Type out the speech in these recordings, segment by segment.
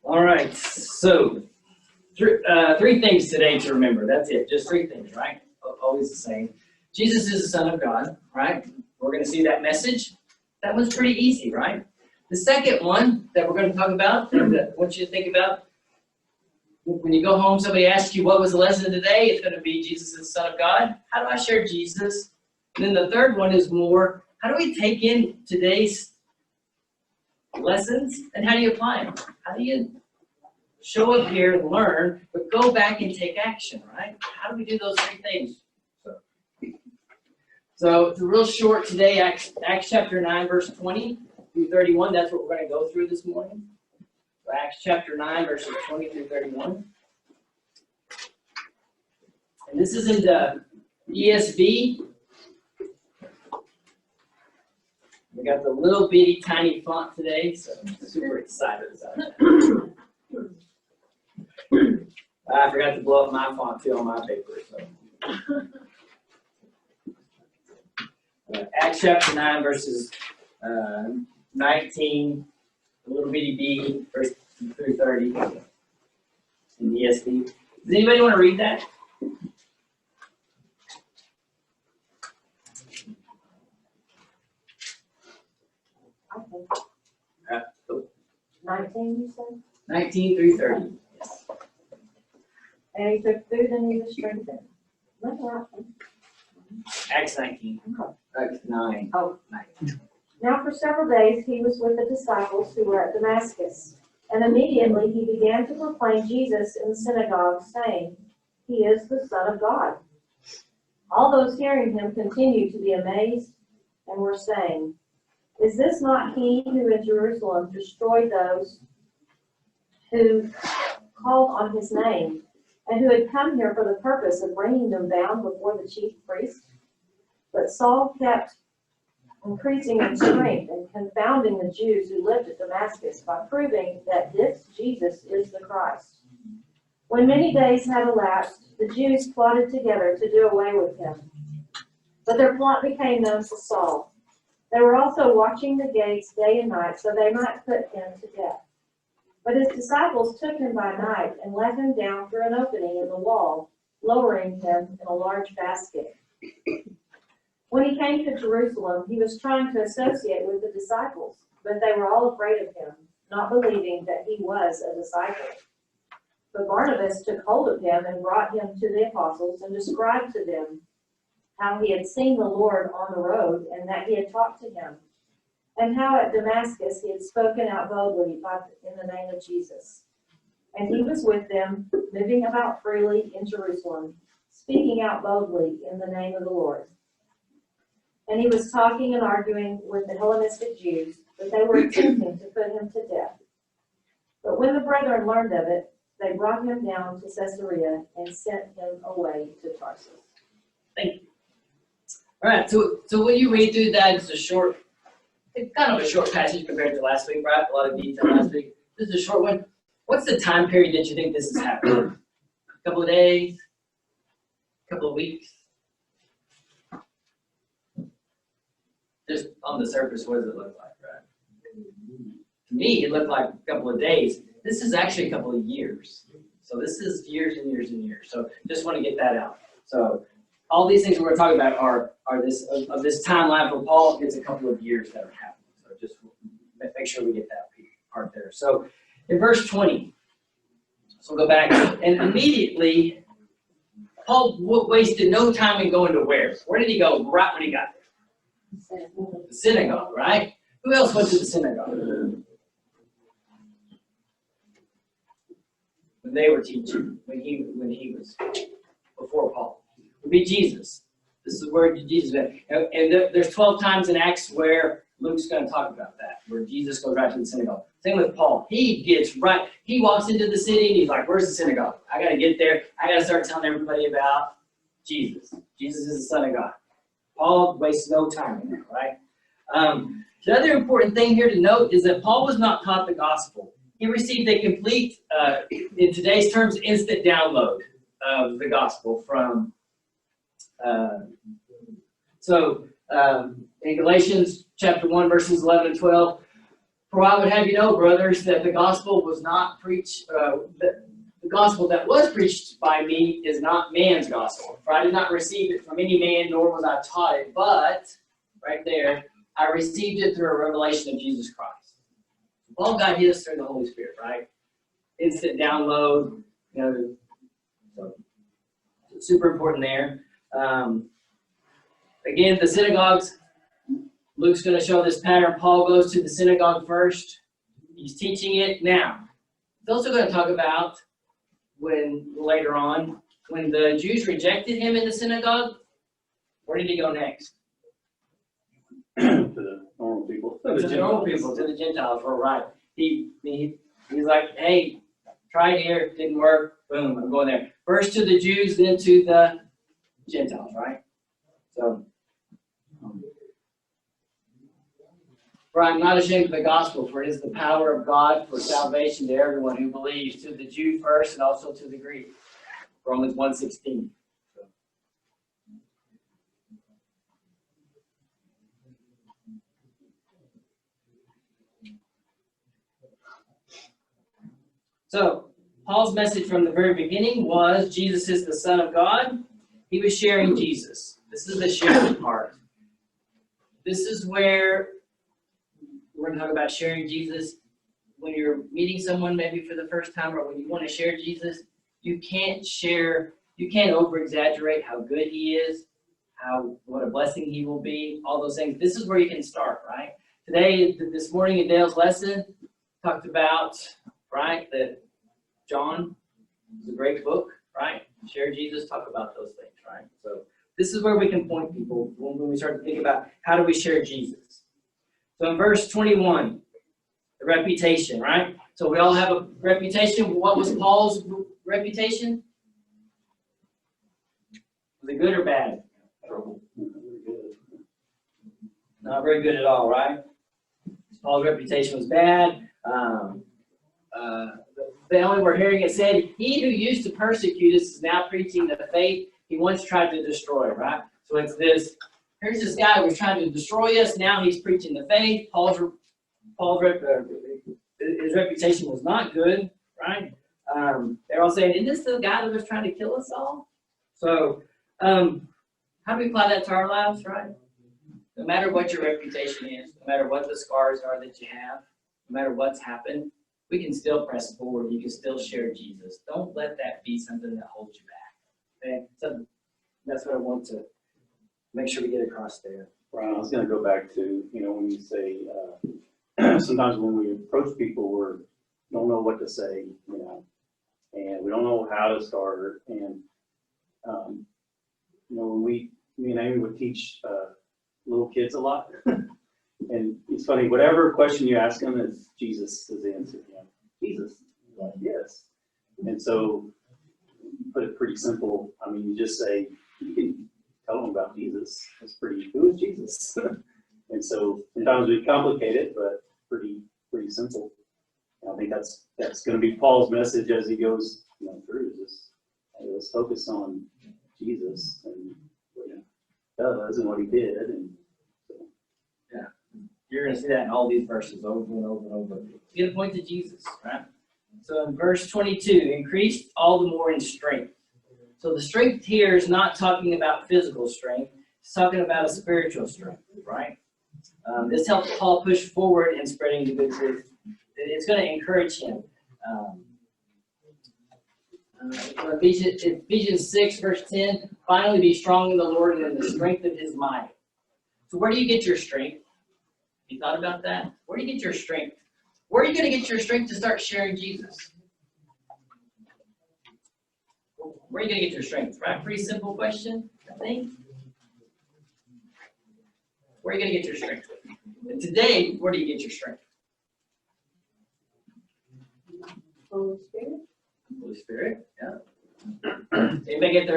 All right, so three things today to remember. That's it, just three things, right? Always the same. Jesus is the Son of God, right? We're going to see that message. That one's pretty easy, right? The second one that we're going to talk about, and I want you to think about, when you go home, somebody asks you, what was the lesson today? It's going to be Jesus is the Son of God. How do I share Jesus? And then the third one is more, how do we take in today's lessons and how do you apply them? How do you show up here and learn, but go back and take action, right? How do we do those three things? So it's real short today, Acts chapter 9, verse 20 through 31. That's what we're going to go through this morning. So Acts chapter 9, verses 20 through 31. And this is in the ESV. We got the little bitty tiny font today, so I'm super excited about that. I forgot to blow up my font too on my paper. So. Acts chapter 9, verses 19, the little bitty b, verse through 30 in the ESV. Does anybody want to read that? Okay. 19, you said? 19 through 30. Yes. And he took food and he was strengthened. Acts 19. Acts 9. Oh. 9. Now for several days he was with the disciples who were at Damascus. And immediately he began to proclaim Jesus in the synagogue, saying, He is the Son of God. All those hearing him continued to be amazed and were saying, Is this not he who in Jerusalem destroyed those who called on his name, and who had come here for the purpose of bringing them down before the chief priests? But Saul kept increasing in strength and confounding the Jews who lived at Damascus by proving that this Jesus is the Christ. When many days had elapsed, the Jews plotted together to do away with him. But their plot became known to Saul. They were also watching the gates day and night so they might put him to death. But his disciples took him by night and let him down through an opening in the wall, lowering him in a large basket. When he came to Jerusalem, he was trying to associate with the disciples, but they were all afraid of him, not believing that he was a disciple. But Barnabas took hold of him and brought him to the apostles and described to them how he had seen the Lord on the road and that he had talked to him, and how at Damascus he had spoken out boldly in the name of Jesus. And he was with them, moving about freely in Jerusalem, speaking out boldly in the name of the Lord. And he was talking and arguing with the Hellenistic Jews, but they were attempting to put him to death. But when the brethren learned of it, they brought him down to Caesarea and sent him away to Tarsus. Thank you. All right, so when you read through that, it's kind of a short passage compared to last week, right? A lot of detail last week. This is a short one. What's the time period that you think this is happening? A couple of days? A couple of weeks? Just on the surface, what does it look like, right? To me, it looked like a couple of days. This is actually a couple of years. So this is years and years and years. So just want to get that out. So all these things we're talking about are this timeline for Paul. It's a couple of years that are happening. So just make sure we get that part there. So in verse 20, so we'll go back, and immediately Paul wasted no time in going to where? Where did he go right when he got there? The synagogue, right? Who else went to the synagogue? When they were teaching, when he was before Paul. It would be Jesus. This is where Jesus went. And there's 12 times in Acts where Luke's going to talk about that, where Jesus goes right to the synagogue. Same with Paul. He gets right. He walks into the city and he's like, where's the synagogue? I got to get there. I got to start telling everybody about Jesus. Jesus is the Son of God. Paul wastes no time in that, right? The other important thing here to note is that Paul was not taught the gospel. He received a complete, in today's terms, instant download of the gospel from. So In Galatians chapter 1, verses 11 and 12, for I would have you know, brothers, that the gospel was not preached, the gospel that was preached by me is not man's gospel. For I did not receive it from any man, nor was I taught it, but, right there, I received it through a revelation of Jesus Christ. Paul got his through the Holy Spirit, right? Instant download, so super important there. Again, the synagogues, Luke's going to show this pattern. Paul goes to the synagogue first. He's teaching it now. He's also going to talk about later on, when the Jews rejected him in the synagogue, where did he go next? To the normal people. To the normal people, to the Gentiles, right. He's like, hey, try it here, didn't work, boom, I'm going there. First to the Jews, then to the Gentiles, right? So, for I'm not ashamed of the gospel, for it is the power of God for salvation to everyone who believes, to the Jew first and also to the Greek. Romans 1:16. So, Paul's message from the very beginning was Jesus is the Son of God. He was sharing Jesus. This is the sharing part. This is where we're going to talk about sharing Jesus. When you're meeting someone maybe for the first time, or when you want to share Jesus, you can't over-exaggerate how good he is, what a blessing he will be, all those things. This is where you can start, right? This morning in Dale's lesson, talked about, right, that John is a great book, right? Share Jesus, talk about those things, right? So this is where we can point people when we start to think about how do we share Jesus. So in verse 21, the reputation, right? So we all have a reputation. What was Paul's reputation? Was it good or bad? Not very good at all, right? Paul's reputation was bad. The only we're hearing it said, he who used to persecute us is now preaching the faith he once tried to destroy, right? So it's this, here's this guy who was trying to destroy us, now he's preaching the faith. His reputation was not good, right? They're all saying, isn't this the guy that was trying to kill us all? So, how do we apply that to our lives, right? No matter what your reputation is, no matter what the scars are that you have, no matter what's happened, we can still press forward. You can still share Jesus. Don't let that be something that holds you back. Okay? So that's what I want to make sure we get across there. Bryan, I was going to go back to, when you say, sometimes when we approach people, we don't know what to say, and we don't know how to start. And, when me and Amy would teach little kids a lot, and it's funny, whatever question you ask them is Jesus' answer. Jesus, like, yes. And so, you put it pretty simple. I mean, you just say, you can tell them about Jesus. Who is Jesus? And so sometimes we complicate it, but pretty simple. And I think that's going to be Paul's message as he goes through. Just let's focus on Jesus and what he does and what he did. And so. Yeah, you're going to see that in all these verses over and over and over. You get a point to Jesus, right? So in verse 22, increased all the more in strength. So the strength here is not talking about physical strength. It's talking about a spiritual strength, right? This helps Paul push forward in spreading the good news. It's going to encourage him. Ephesians 6, verse 10, finally be strong in the Lord and in the strength of his might. So where do you get your strength? You thought about that? Where do you get your strength? Where are you going to get your strength to start sharing Jesus? Where are you going to get your strength? Right? Pretty simple question, I think. Where are you going to get your strength? And today, where do you get your strength? Holy Spirit. Holy Spirit, yeah. Anybody get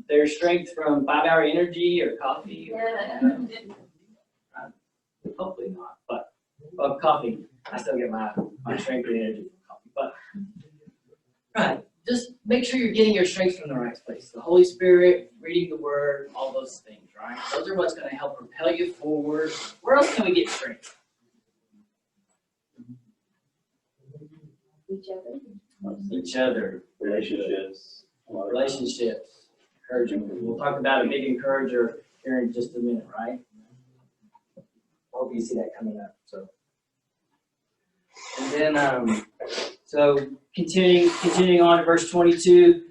their strength from 5-hour energy or coffee? Hopefully not, but coffee. I still get my strength and energy from coffee. But right, just make sure you're getting your strength from the right place. The Holy Spirit, reading the Word, all those things, right? right? Those are what's going to help propel you forward. Where else can we get strength? Each other. Each other. Relationships. Relationships. Encouragement. We'll talk about a big encourager here in just a minute, right? I hope you see that coming up. So, and then, so continuing on to verse 22.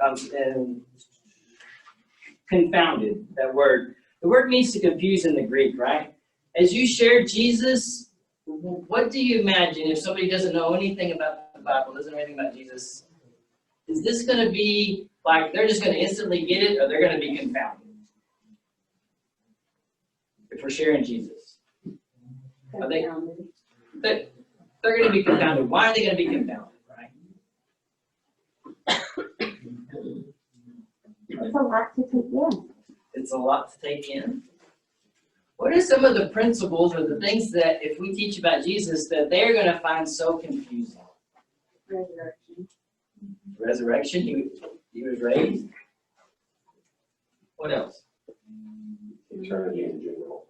And confounded, that word. The word means to confuse in the Greek, right? As you share Jesus, what do you imagine if somebody doesn't know anything about the Bible, doesn't know anything about Jesus? Is this going to be like they're just going to instantly get it, or they're going to be confounded? If we're sharing Jesus. Are they, they're going to be confounded. Why are they going to be confounded, right? It's a lot to take in. It's a lot to take in. What are some of the principles or the things that if we teach about Jesus that they're going to find so confusing? Resurrection. Resurrection, he was raised. What else? Eternity in general.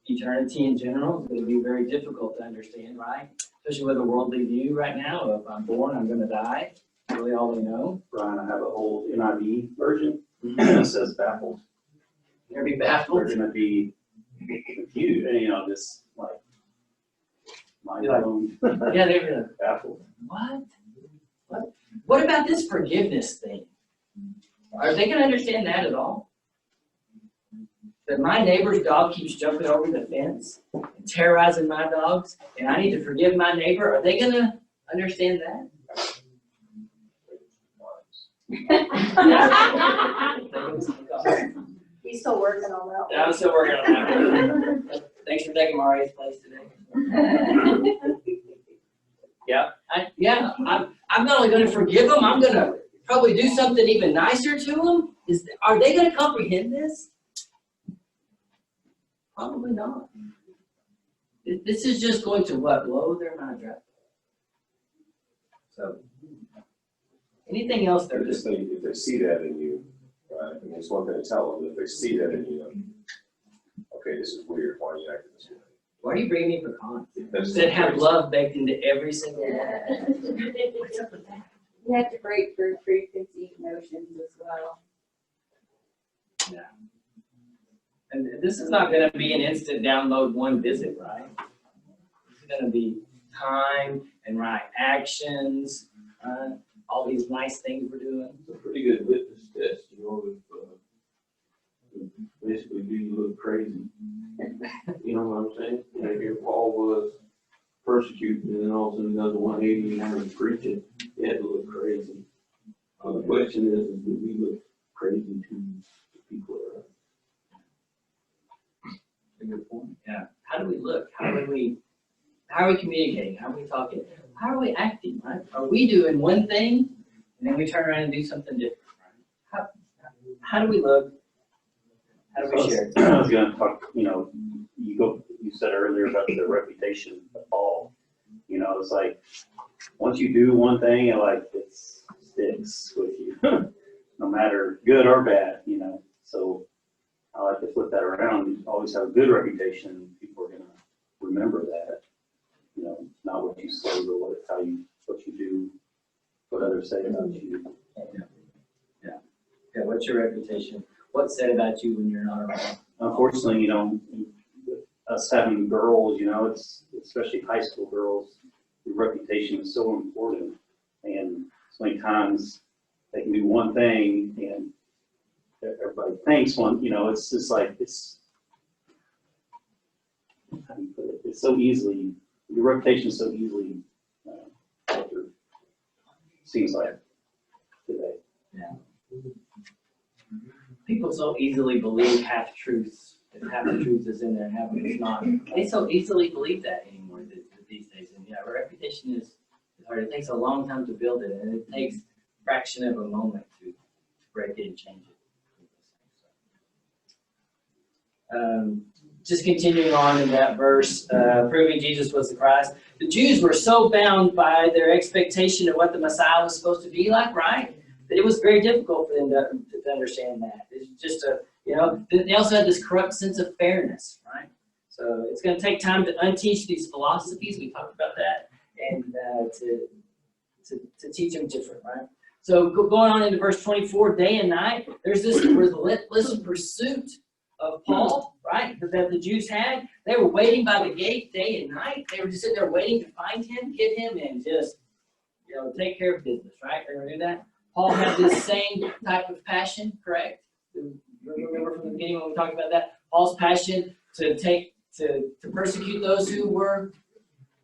Eternity in general is going to be very difficult to understand, right? Especially with a worldly view right now of I'm born, I'm going to die. Really all we know. Bryan, I have an old NIV version that says baffled. You're going to be baffled. They're going to be confused, and just like mind blown. Yeah, they're going to, Baffled. what about this forgiveness thing? Are they going to understand that at all? That my neighbor's dog keeps jumping over the fence and terrorizing my dogs, and I need to forgive my neighbor? Are they going to understand that? He's still working on that one. I'm still working on that. Thanks for taking Maria's place today. I'm not only going to forgive them, I'm going to probably do something even nicer to them. Are they going to comprehend this? Probably not. This is just going to what? Blow their mind right. So, anything else they're just think if they see that in you, right? I mean, it's one thing to tell them, if they see that in you, okay, this is weird. Why are you acting this way? why do you bring me pecans? That's That have crazy. love baked into every single one. What's up with that? You have to break through preconceived notions as well. Yeah. And this is not going to be an instant download one visit, right? This is going to be time and right actions, all these nice things we're doing. It's a pretty good litmus test, if basically do you look crazy? You know what I'm saying? You know, here Paul was persecuted and then all of a sudden he does a 180 and he's preaching. He had to look crazy. The question is do we look crazy to the people around? A good point. Yeah. How do we look? How are we communicating? How are we talking? How are we acting, right? Are we doing one thing and then we turn around and do something different? Right? How do we look? How do we share? I was going to talk, you said earlier about the reputation of Paul. It's like, once you do one thing, it sticks with you, no matter good or bad, So I like to flip that around. You always have a good reputation. People are going to remember that, not what you say, but what you do, what others say about you. Yeah. What's your reputation? What's said about you when you're not around? Unfortunately, us having girls, it's especially high school girls, your reputation is so important. And so many times they can do one thing and everybody thinks one, it's just like, how do you put it? It's so easily, your reputation is so easily altered, seems like today. Yeah. People so easily believe half truths. If half the truth is in there and half of it's not. They so easily believe that anymore these days. And yeah, reputation is hard. It takes a long time to build it, and it takes a fraction of a moment to break it and change it. Just continuing on in that verse, proving Jesus was the Christ. The Jews were so bound by their expectation of what the Messiah was supposed to be like, right? That it was very difficult for them to understand that. It's just they also had this corrupt sense of fairness, right? So it's going to take time to unteach these philosophies. We talked about that, and to teach them different, right? So going on into verse 24, day and night, there's this relentless pursuit of Paul, right, that the Jews had. They were waiting by the gate day and night. They were just sitting there waiting to find him, get him, and just, take care of business, right? They were doing that. Paul had this same type of passion, correct? Remember from the beginning when we talked about that? Paul's passion to persecute those who were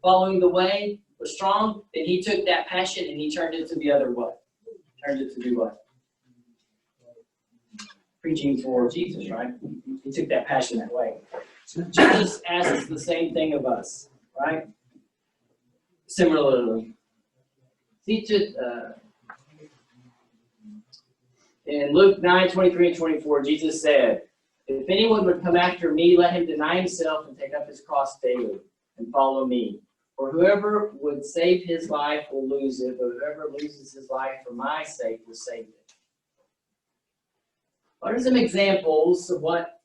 following the way was strong. Then he took that passion and he turned it to the other way. Turned it to do what? Preaching for Jesus, right? He took that passion that way. So Jesus asks the same thing of us, right? Similarly, teach it in Luke 9:23 and 24. Jesus said, "If anyone would come after me, let him deny himself and take up his cross daily and follow me. For whoever would save his life will lose it, but whoever loses his life for my sake will save it." What are some examples of what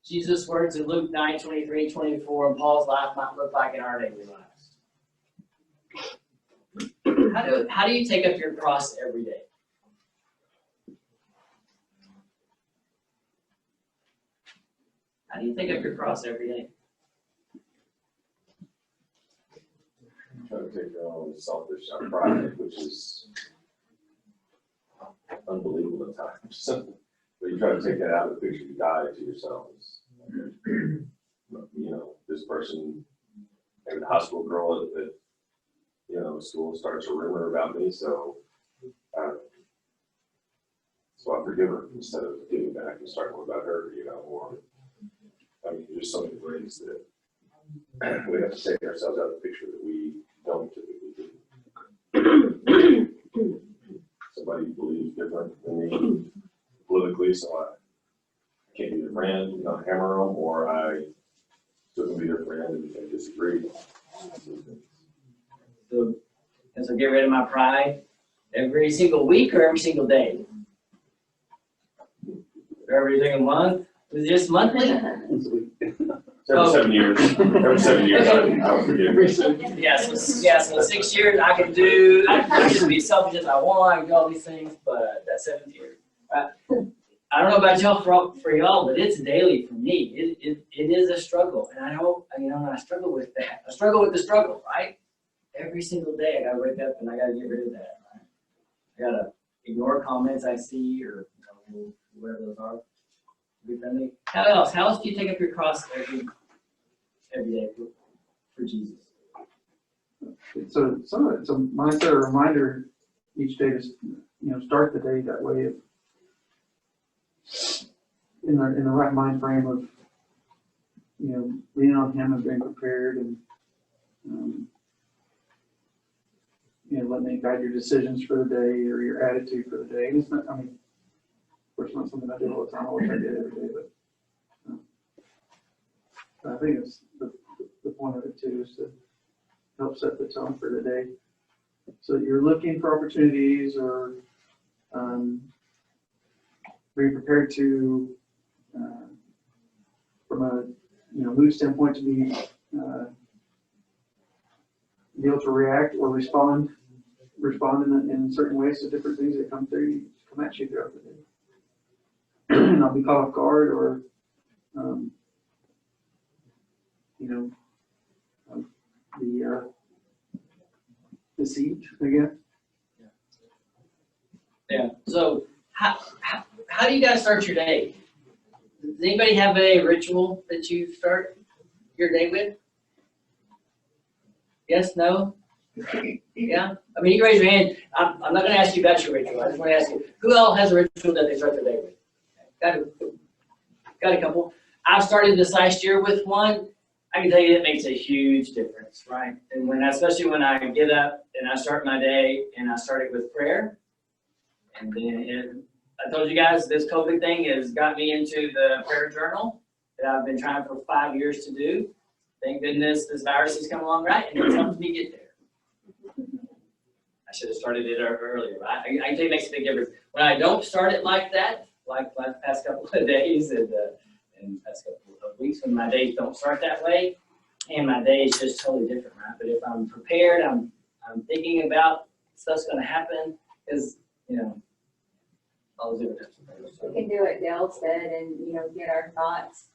Jesus' words in Luke 9:23 and 24 and Paul's life might look like in our daily lives? How do you take up your cross every day? How do you take up your cross every day? Try to take your own selfish pride, which is unbelievable at times. But you try to take that out of the picture, you die to yourselves. This person, maybe the hospital girl at school starts a rumor about me, so I forgive her instead of giving back and starting about her, or there's so many ways that we have to take ourselves out of the picture that we don't typically do. Somebody believes different than me politically, so I can't be their friend, hammer them, or I still can be their friend and disagree. So get rid of my pride every single week or every single day? Or every single month? Is it just monthly? Every 7 years. Every 7 years, I would forgive. Yeah, so 6 years I can just be selfish as I want, I can do all these things, but that 7th year. I don't know about y'all, for y'all, but it's daily for me. It is a struggle, and I know, I struggle with that. I struggle with the struggle, right? Every single day I gotta wake up and I gotta get rid of that, right? I gotta ignore comments I see or whatever those are. How else do you take up your cross every day for Jesus? It's a mindset, a reminder each day to start the day that way of in the right mind frame of leaning on Him and being prepared and letting it guide your decisions for the day or your attitude for the day. And it's not, of course, not something I do all the time. I wish I did every day, but I think it's the point of it too is to help set the tone for the day, so that you're looking for opportunities or being prepared to, from a mood standpoint, to be able to react or respond in certain ways to different things that come at you throughout the day. Not be caught off guard or be deceived again. Yeah. So how do you guys start your day? Does anybody have a ritual that you start your day with? Yes, no? Yeah? You can raise your hand. I'm not going to ask you about your ritual. I just want to ask you, who else has a ritual that they start their day with? Got a couple. I've started this last year with one. I can tell you it makes a huge difference, right? And especially when I get up and I start my day and I start it with prayer. And then I told you guys this COVID thing has got me into the prayer journal that I've been trying for 5 years to do. Thank goodness this virus has come along, right? And it's helped me get there. I should have started it earlier, right? I can tell you it makes a big difference. When I don't start it like that, like the past couple of days and past couple of weeks when my days don't start that way. And my day is just totally different, right? But if I'm prepared, I'm thinking about stuff's gonna happen, because, I'll do it. We can do what Dale said and, get our thoughts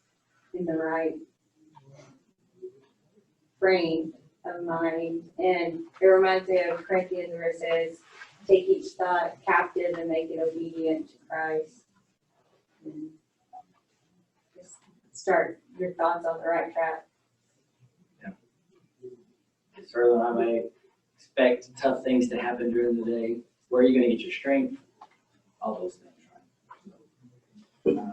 in the right frame of mind. And it reminds me of Corinthians where it says, take each thought captive and make it obedient to Christ. And just start your thoughts on the right track. Certainly, I may expect tough things to happen during the day. Where are you gonna get your strength? All those things, right?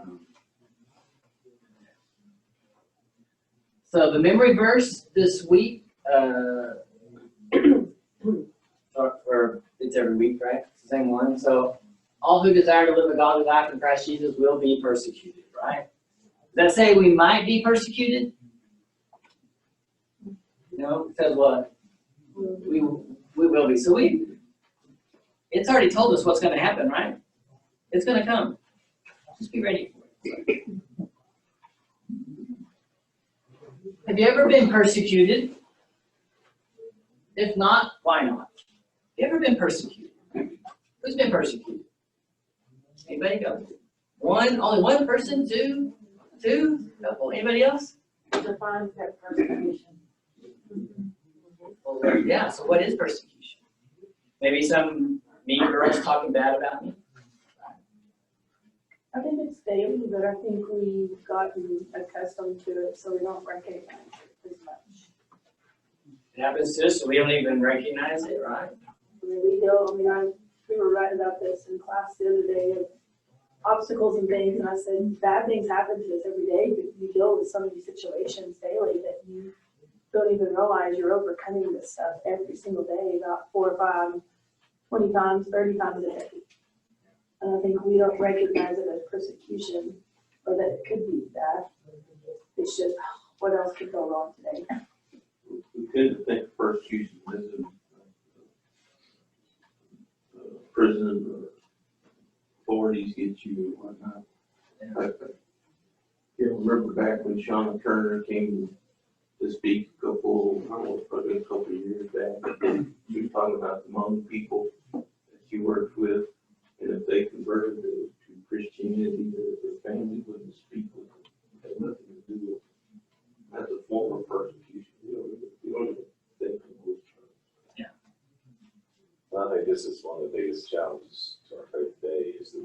So the memory verse this week, or it's every week, right? It's the same one. So all who desire to live a godly life in Christ Jesus will be persecuted, right? Does that say we might be persecuted? No, it says what? We will be. So it's already told us what's going to happen, right? It's going to come. Just be ready for it. Have you ever been persecuted? If not, why not? Have you ever been persecuted? Who's been persecuted? Anybody go? One, only one person, two, couple. Anybody else? Defines that persecution. Well, yeah, so what is persecution? Maybe some mean girls talking bad about me? I think it's daily, but I think we've gotten accustomed to it, so we don't recognize it as much. It happens to us, so we don't even recognize it, right? I mean, we were writing about this in class the other day of obstacles and things, and I said, bad things happen to us every day, but you deal with some of these situations daily that you don't even realize you're overcoming this stuff every single day, about 4 or 5, 20 times, 30 times a day. And I think we don't recognize it as persecution, or that it could be that. It's just, what else could go wrong today? We tend to think persecution is prison or authorities get you or whatnot. You remember back when Shauna Turner came to speak probably a couple of years back. She was talking about the Hmong people that she worked with, and if they converted to Christianity, their family wouldn't speak with them. It had nothing to do with it. That's a form of persecution. You don't even think of those terms. I think this is one of the biggest challenges to our faith today is that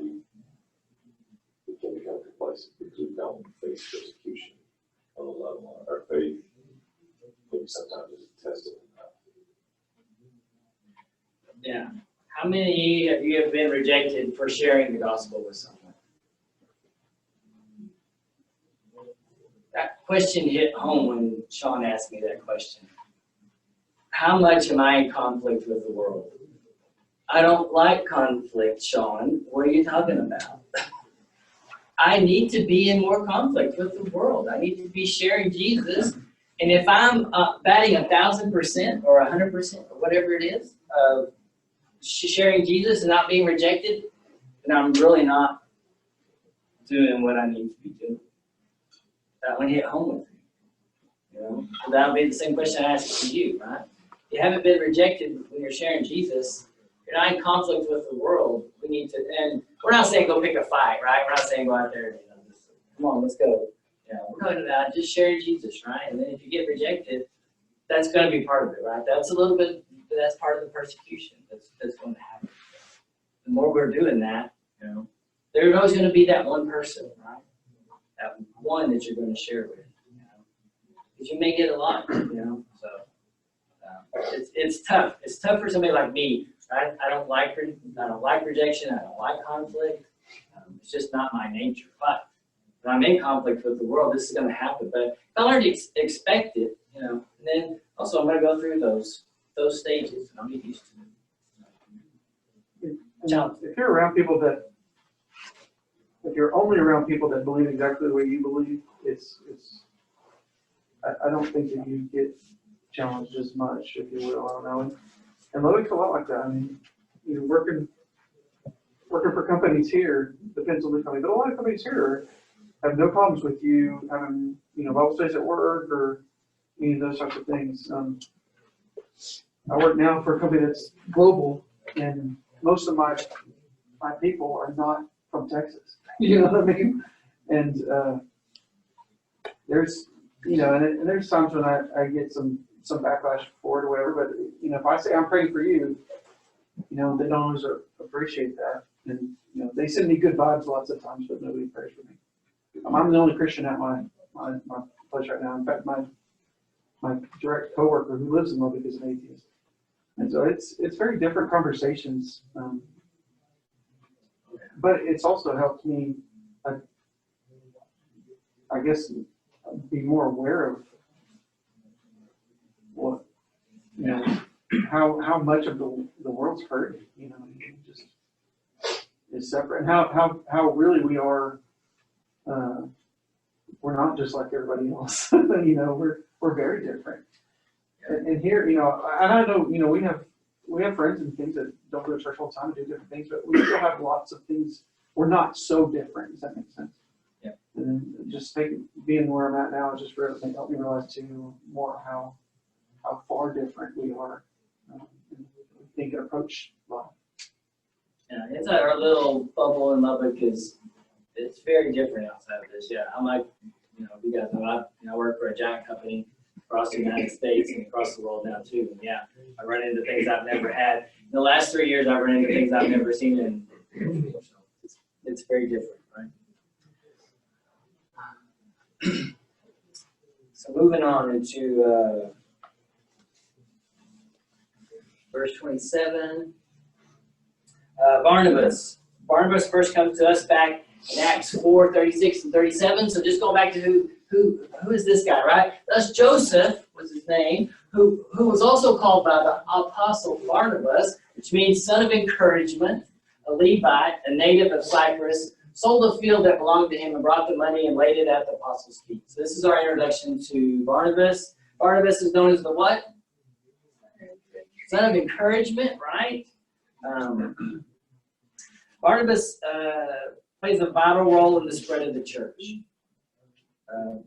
we can become complacent because we don't face persecution on the level. Our faith maybe sometimes is tested enough. Yeah. How many of you have been rejected for sharing the gospel with someone? That question hit home when Sean asked me that question. How much am I in conflict with the world? I don't like conflict, Sean. What are you talking about? I need to be in more conflict with the world. I need to be sharing Jesus. And if I'm batting 1,000% or 100% or whatever it is, sharing Jesus and not being rejected, then I'm really not doing what I need to be doing. That one hit home with me. So that'll be the same question I asked to you, right? If you haven't been rejected when you're sharing Jesus, you're not in conflict with the world. We need to, and we're not saying go pick a fight, right? We're not saying go out there and just, come on, let's go. We're talking about just sharing Jesus, right? And then if you get rejected, that's going to be part of it, right? That's a little bit, that's part of the persecution that's going to happen. The more we're doing that, there's always going to be that one person, right? That one that you're going to share with, because you may get a lot, so it's tough. It's tough for somebody like me, right? I don't like rejection. I don't like conflict. It's just not my nature. But when I'm in conflict with the world, this is going to happen. But if I learn to expect it, and then also I'm going to go through those stages, and I'll get used to it. If you're around people if you're only around people that believe exactly the way you believe, I don't think that you get challenged as much, if you will. I don't know. And Loic's a lot like that. I mean, you're working working for companies here, depends on the company, but a lot of companies here have no problems with you having, Bible studies at work or any of those types of things. I work now for a company that's global, and most of my people are not from Texas. You know what I mean? And there's, and there's times when I get some backlash for it or whatever, but, if I say I'm praying for you, they don't always appreciate that. And, they send me good vibes lots of times, but nobody prays for me. I'm the only Christian at my place right now. In fact, my direct coworker who lives in Lubbock is an atheist. And so it's very different conversations. But it's also helped me, I guess, be more aware of what, how much of the world's hurt, just is separate, and how really we are. We're not just like everybody else. We're very different. And here, and I know, we have friends and things that don't go to church all the time and do different things, but we still have lots of things. We're not so different. Does that make sense? Yeah. And just being where I'm at now, just really helped me realize too more how far different we are. Think and approach life. Yeah, it's our little bubble in Lubbock is, it's very different outside of this. Yeah, I'm like, you guys know, I work for a giant company across the United States and across the world now too. And yeah, I run into things I've never had. In the last 3 years, I've run into things I've never seen, and it's very different, right? So moving on into verse 27. Barnabas. Barnabas first comes to us back in Acts 4, 36 and 37. So just going back to who is this guy, right? Thus Joseph was his name, who was also called by the apostle Barnabas, which means son of encouragement, a Levite, a native of Cyprus, sold a field that belonged to him and brought the money and laid it at the apostles' feet. So this is our introduction to Barnabas. Barnabas is known as the what? Son of encouragement, right? Barnabas plays a vital role in the spread of the church.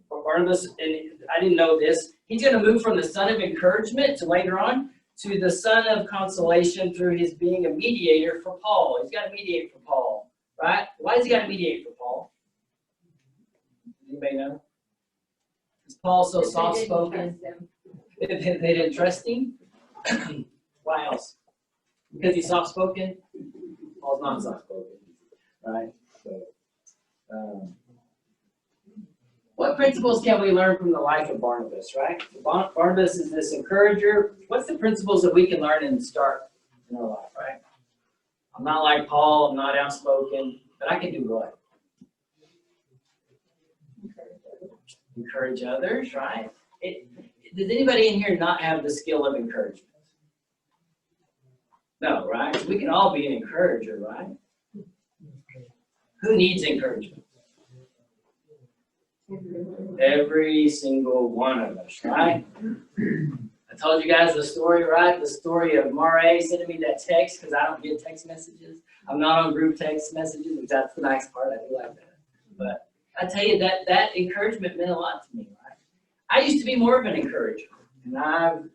Barnabas, and I didn't know this, he's going to move from the son of encouragement to later on to the son of consolation through his being a mediator for Paul. He's got to mediate for Paul, right? Why does he got to mediate for Paul? Anybody know? Is Paul so soft-spoken? They didn't trust him? Why else? Because he's soft-spoken? Paul's not soft-spoken, right? So, what principles can we learn from the life of Barnabas, right? Barnabas is this encourager. What's the principles that we can learn and start in our life, right? I'm not like Paul, I'm not outspoken, but I can do what? Encourage others, right? Does anybody in here not have the skill of encouragement? No, right? We can all be an encourager, right? Who needs encouragement? Every single one of us, right? I told you guys the story, right? The story of Mare sending me that text because I don't get text messages. I'm not on group text messages, which that's the nice part. I do like that. But I tell you, that encouragement meant a lot to me, right? I used to be more of an encourager, and I've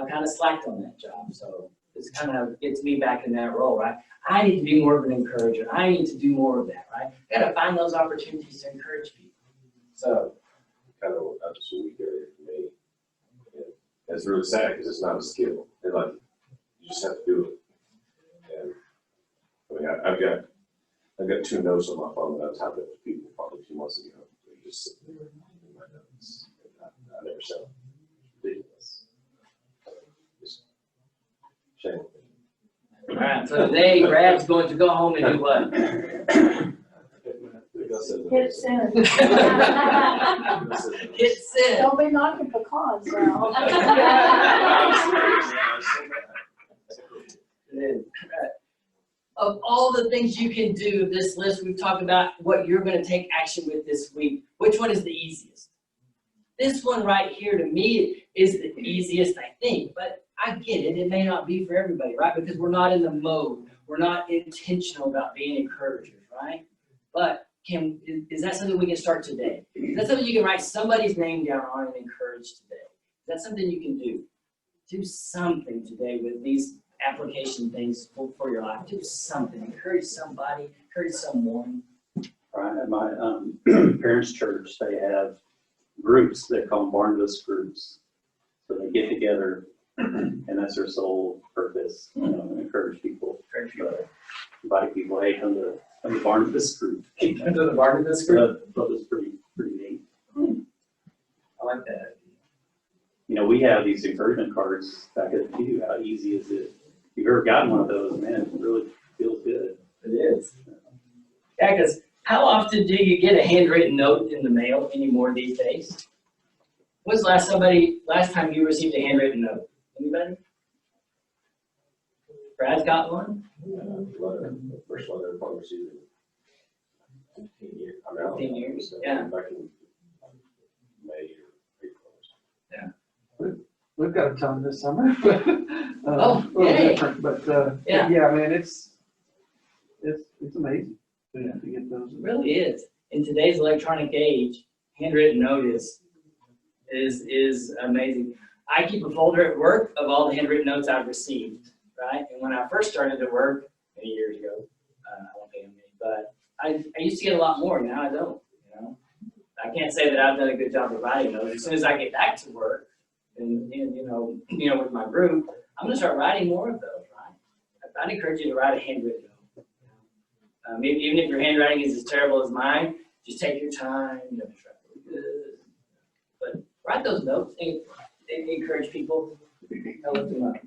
kind of slacked on that job. So this kind of gets me back in that role, right? I need to be more of an encourager. I need to do more of that, right? I got to find those opportunities to encourage people. So, kind of that's a weak area for me. And it's really sad because it's not a skill. And like, you just have to do it. And I mean, I've got 2 notes on my phone that I typed up to people probably 2 months ago. They're just sitting there in my notes. And I never said them. Ridiculous. Just shameful. all right, so today Brad's going to go home and do what? Hit send. Hit send. Don't be knocking pecans now. Of all the things you can do, this list we've talked about what you're going to take action with this week, which one is the easiest? This one right here to me is the easiest, I think, but I get it, it may not be for everybody, right? Because we're not in the mode, we're not intentional about being encouragers, right? But is that something we can start today? Is that something you can write somebody's name down on and encourage today? Is that something you can do? Do something today with these application things for your life. Do something, encourage somebody, encourage someone. Right, at my parents' church, they have groups, they call them Barnabas groups. So they get together, and that's their sole purpose, encourage people. Encourage people. Invite people, hey, come to Barnabas group. Come to the Barnabas group. That was pretty neat. I like that. We have these encouragement cards back at the pew. How easy is it? If you've ever gotten one of those, man, it really feels good. It is. Yeah, because how often do you get a handwritten note in the mail anymore these days? When's the last time you received a handwritten note? Anybody? Brad's got one? The first letter I probably received in 15 years. I mean, 15 years, yeah. Back in May or April. We've got a ton this summer. Oh, a little yay. different, but, Yeah. yeah, man, it's amazing to get those. It really is. In today's electronic age, handwritten note is amazing. I keep a folder at work of all the handwritten notes I've received, right? And when I first started to work many years ago, I won't say how many, but I used to get a lot more. Now I don't, I can't say that I've done a good job of writing those. As soon as I get back to work and with my group, I'm gonna start writing more of those, right? I'd encourage you to write a handwritten note. Even if your handwriting is as terrible as mine, just take your time, try really good. But write those notes and encourage people. I lift them up.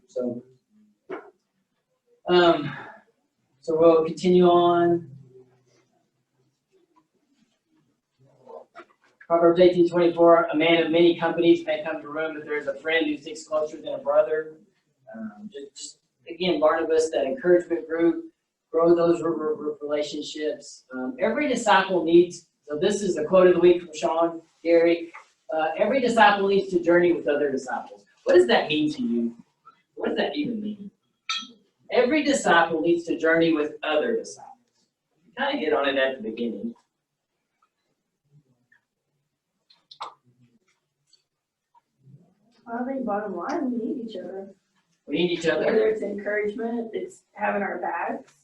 So we'll continue on. Proverbs 18:24, a man of many companies may come to room, but there is a friend who sticks closer than a brother. Just again, Barnabas, that encouragement group, grow those relationships. Every disciple needs, so this is the quote of the week from Sean, Gary, every disciple needs to journey with other disciples. What does that mean to you? What does that even mean? Every disciple needs to journey with other disciples. You kind of hit on it at the beginning. I think bottom line, we need each other. We need each other. Whether it's encouragement, it's having our backs,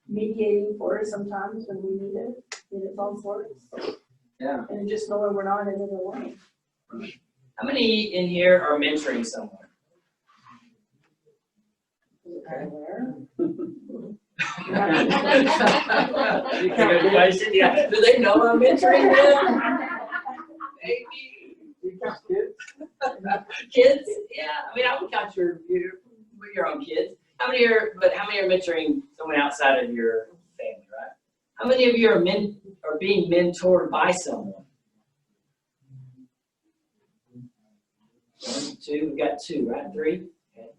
mediating for us sometimes when we need it, in its own sorts. Yeah. And just knowing we're not in it alone. How many in here are mentoring someone? Okay. Good question. Yeah. Do they know I'm mentoring them? Maybe. You count kids? Kids? Yeah. I mean, I would count your own kids. How many are mentoring someone outside of your family, right? How many of you are being mentored by someone? 1, 2. We've got 2, right? 3. Okay.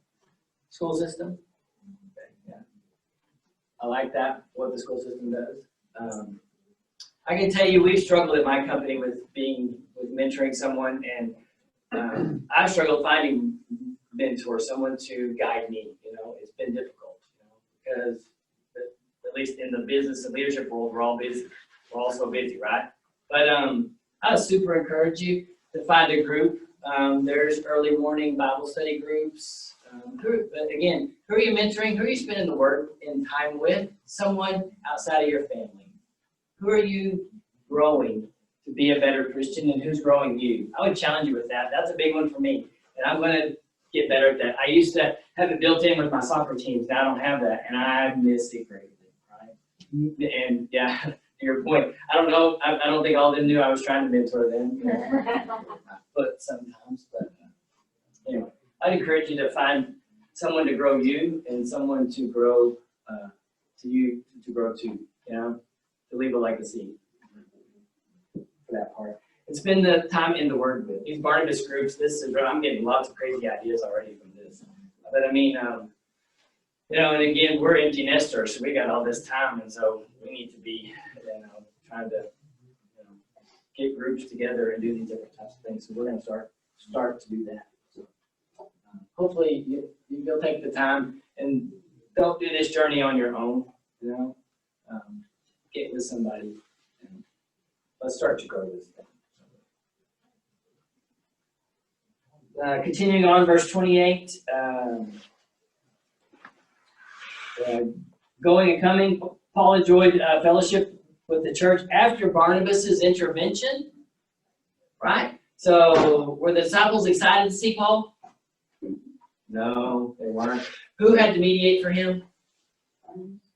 School system. Okay. Yeah. I like that. What the school system does. I can tell you, we've struggled at my company with mentoring someone, and I've struggled finding mentors, someone to guide me. It's been difficult, because at least in the business and leadership world, we're all busy. We're all so busy, right? But I would super encourage you to find a group. There's early morning Bible study groups. But again, who are you mentoring? Who are you spending the work and time with? Someone outside of your family. Who are you growing to be a better Christian, and who's growing you? I would challenge you with that. That's a big one for me, and I'm going to get better at that. I used to have it built in with my soccer teams. Now I don't have that, and I miss it greatly, right? And yeah, to your point, I don't know. I don't think all of them knew I was trying to mentor them. But sometimes, anyway, I'd encourage you to find someone to grow you and someone to grow to grow too. To leave a legacy for that part. And spend the time in the Word with these Barnabas groups. I'm getting lots of crazy ideas already from this. But I mean, and again, we're empty nesters, so we got all this time, and so we need to be, trying to, get groups together and do these different types of things. So we're going to start to do that. So, hopefully you'll take the time and don't do this journey on your own, you know? Get with somebody and let's start to grow this thing. Continuing on, verse 28, going and coming, Paul enjoyed fellowship with the church after Barnabas's intervention, right? So were the disciples excited to see Paul? No, they weren't. Who had to mediate for him?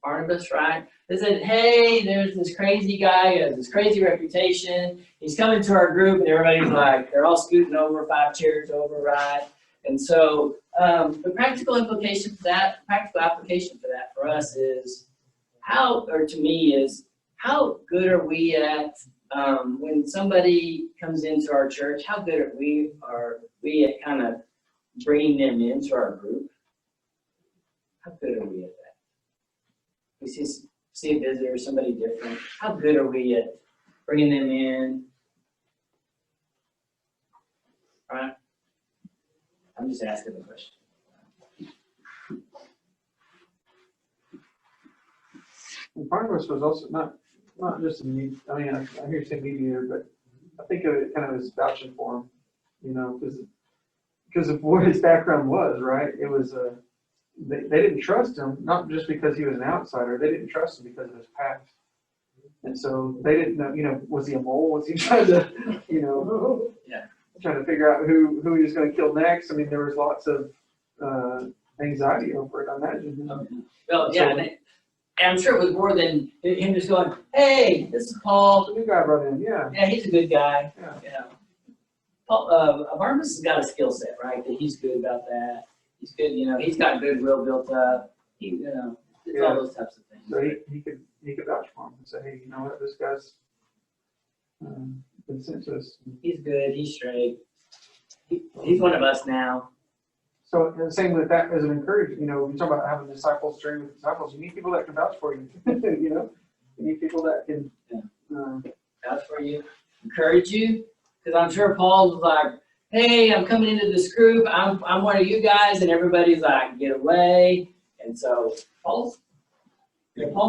Barnabas, right? They said, hey, there's this crazy guy, he has this crazy reputation. He's coming to our group, and everybody's like, they're all scooting over 5 chairs over, right? And so the practical application for that for us is how good are we at when somebody comes into our church, how good are we at kind of bringing them into our group? How good are we at that? We see a visitor, somebody different. How good are we at bringing them in? All right? I'm just asking the question. And Barnabas was also not just I mean, I hear you say mediator, but I think of it kind of as vouching for him, you know, because of what his background was, right? It was they didn't trust him, not just because he was an outsider. They didn't trust him because of his past. And so they didn't know, you know, was he a mole? Was he trying to, you know, trying to figure out who he was going to kill next? I mean, there was lots of anxiety over it, I imagine. Well, yeah, and I'm sure it was more than him just going, hey, this is Paul. The new guy brought in, yeah. Yeah, he's a good guy. Yeah. You know. Paul, Barnabas has got a skill set, right? That he's good about that. He's good, you know, he's got goodwill built up. It's all those types of things. So he could vouch for him and say, hey, you know what, this guy's been sent to us. He's good, he's straight. He's one of us now. So the same with that as an encouragement, you know, we talk about having disciples, journey with disciples, you need people that can vouch for you, you know? You need people that can Vouch for you, encourage you. Because I'm sure Paul was like, hey, I'm coming into this group, I'm one of you guys, and everybody's like, get away. And so Paul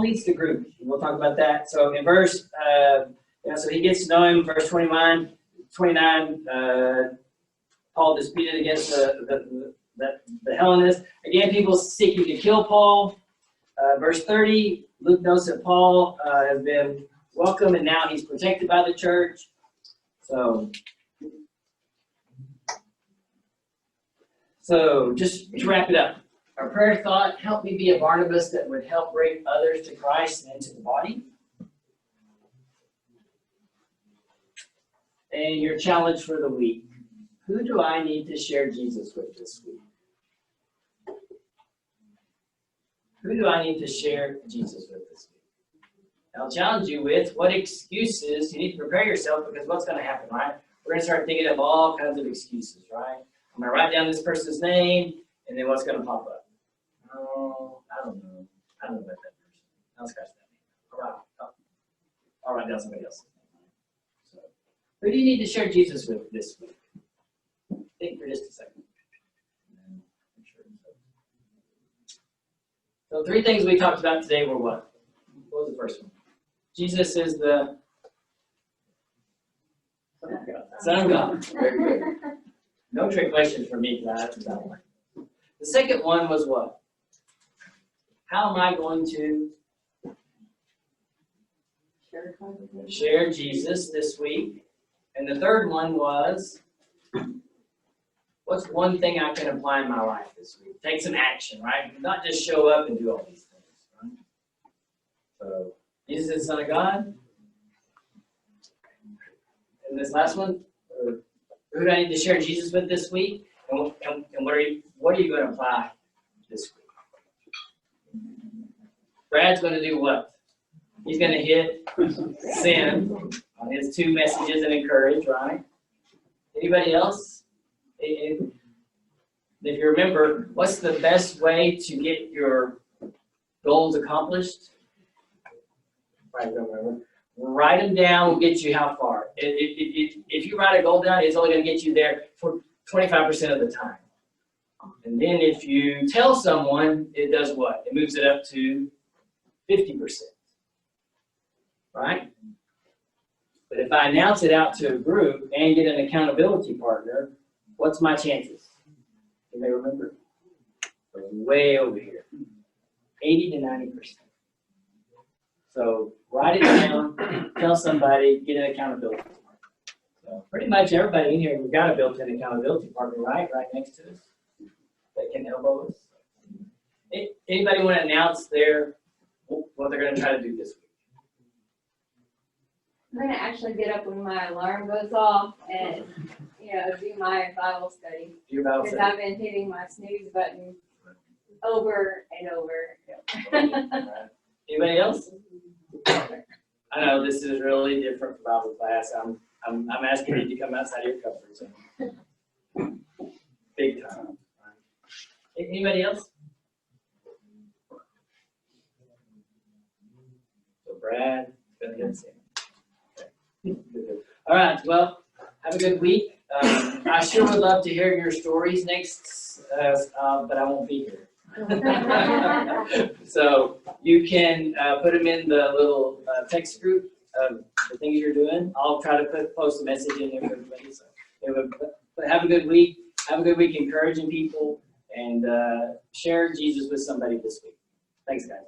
needs the group. We'll talk about that. So in verse, so he gets to know him, verse 29, Paul disputed against the Hellenists. Again, people seeking to kill Paul. Verse 30, Luke notes that Paul has been welcome and now he's protected by the church. So just to wrap it up, our prayer thought, help me be a Barnabas that would help bring others to Christ and into the body. And your challenge for the week, who do I need to share Jesus with this week? Who do I need to share Jesus with this week? And I'll challenge you with what excuses you need to prepare yourself, because what's going to happen, right? We're going to start thinking of all kinds of excuses, right? I'm going to write down this person's name, and then what's going to pop up? Oh, I don't know about that person. I'll scratch that name. I'll write down somebody else's name. So, who do you need to share Jesus with this week? Think for just a second. So 3 things we talked about today were what? What was the first one? Jesus is the Son of God. Very good. No trick questions for me, because I that one. The second one was what? How am I going to share Jesus this week? And the third one was, what's one thing I can apply in my life this week? Take some action, right? Not just show up and do all these things, right? So, Jesus is the Son of God. And this last one, who do I need to share Jesus with this week? And what are you going to apply this week? Brad's going to do what? He's going to hit send on his 2 messages and encourage, right? Anybody else? If you remember, what's the best way to get your goals accomplished? Write them down will get you how far? If you write a goal down, it's only going to get you there for 25% of the time. And then if you tell someone, it does what? It moves it up to 50%, right? But if I announce it out to a group and get an accountability partner, what's my chances? You may remember. They're way over here, 80 to 90%. So write it down, tell somebody, get an accountability partner. So pretty much everybody in here, we've got a built-in accountability partner, right next to us, that can elbow us. Anybody want to announce what they're going to try to do this week? I'm gonna actually get up when my alarm goes off and, do my Bible study. Do your Bible Because study. I've been hitting my snooze button over and over. Anybody else? I know this is really different from Bible class. I'm asking you to come outside of your comfort zone. Big time. Anybody else? So Brad, go ahead and say. All right, well, have a good week. I sure would love to hear your stories next, but I won't be here. So you can put them in the little text group of the things you're doing. I'll try to post a message in there for everybody. So but have a good week. Have a good week encouraging people and share Jesus with somebody this week. Thanks, guys.